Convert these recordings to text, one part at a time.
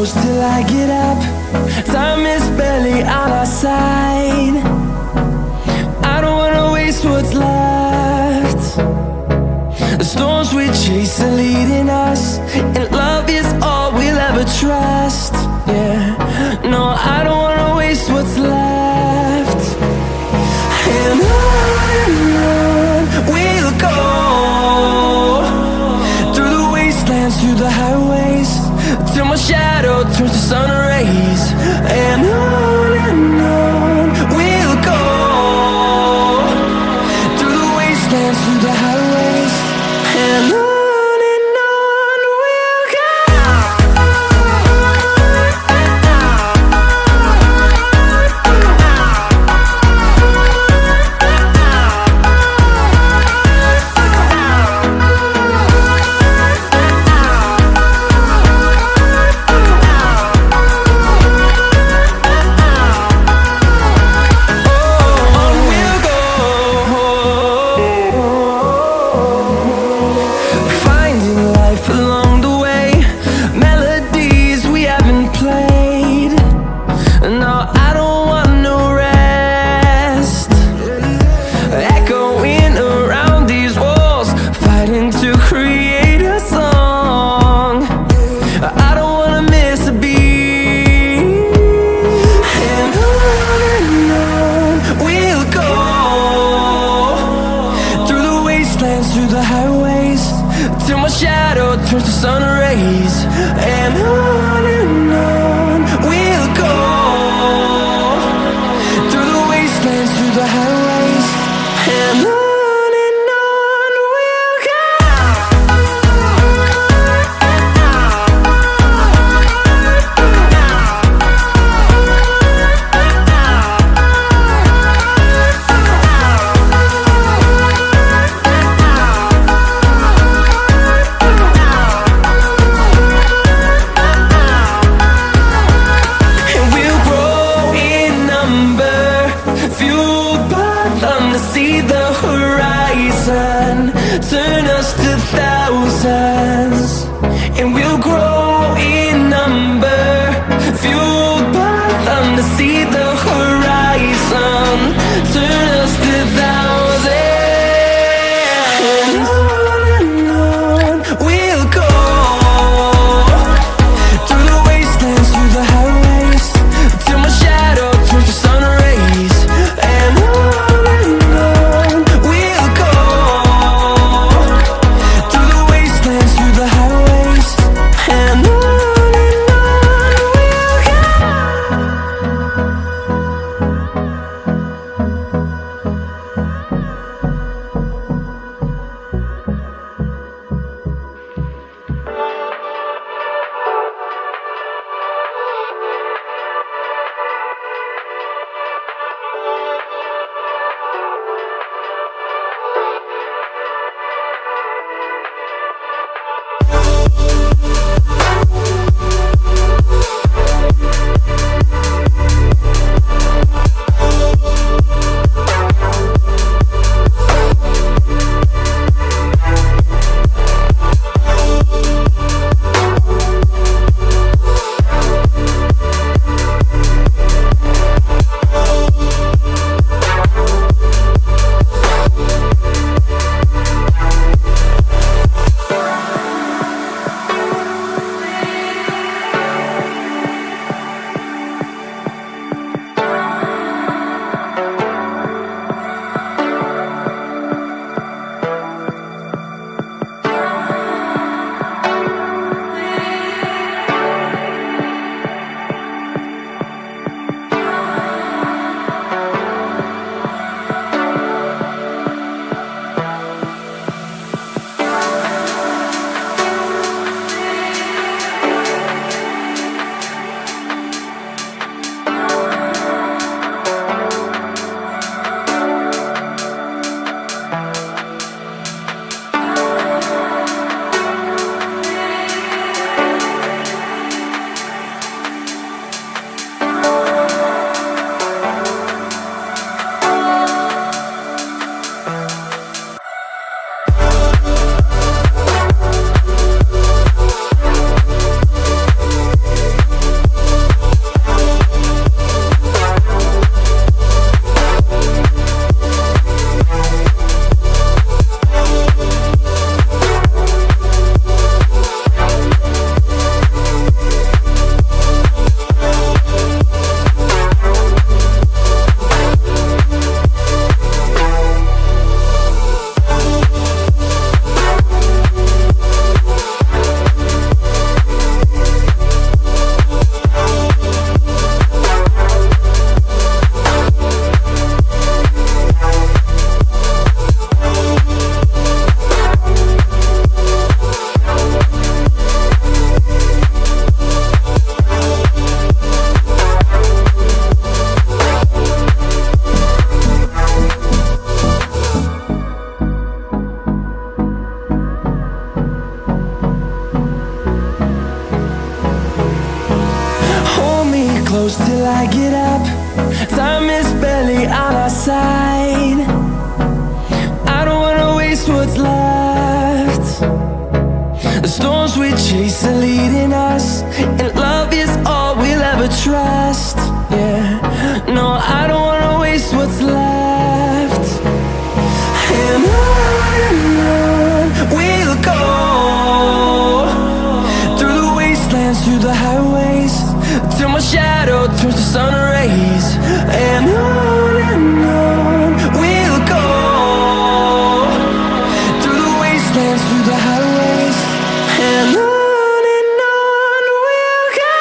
close till I get up. Time is barely on our side. I don't wanna waste what's left. The storms we chase are leading us, and love is all we'll ever trust. Yeah, no, I don't wanna waste what's left. And on we'll go, through the wastelands, through the highways, till my shadow turns to sun rays. And on we'll go, through the wastelands, through the highways, and on we'll go. Through the highways, till my shadow turns to sun rays. And on we'll go, through the wastelands, through the highways, and on we'll go. See the horizon turn us to thousands, and we'll grow in number, fueled by them to see the horizon turn us to thousands. And on we'll go, through the wastelands, through the highways, till my shadow turns to sun rays. And get up, time is barely on our side. I don't wanna waste what's left. The storms we chase are leading us, and love is all we'll ever trust. Yeah, no, I don't wanna waste what's left. And on we'll go, through the wastelands, through the highways, till my shadow turns to sun rays. And on we'll go, through the wastelands, through the highways, and on we'll go.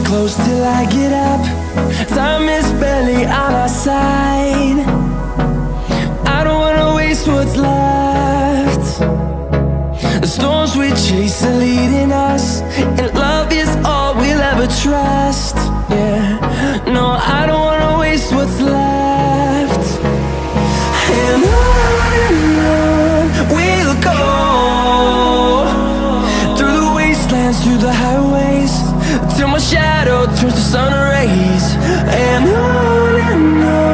close till I get up. Time is barely on our side. I don't wanna waste what's left. The storms we chase are leading us, and love is all we'll ever trust. Yeah, no, I don't wanna waste what's left. And on we'll go, through the wastelands, through the highways, till my shadow turns to sun rays. And on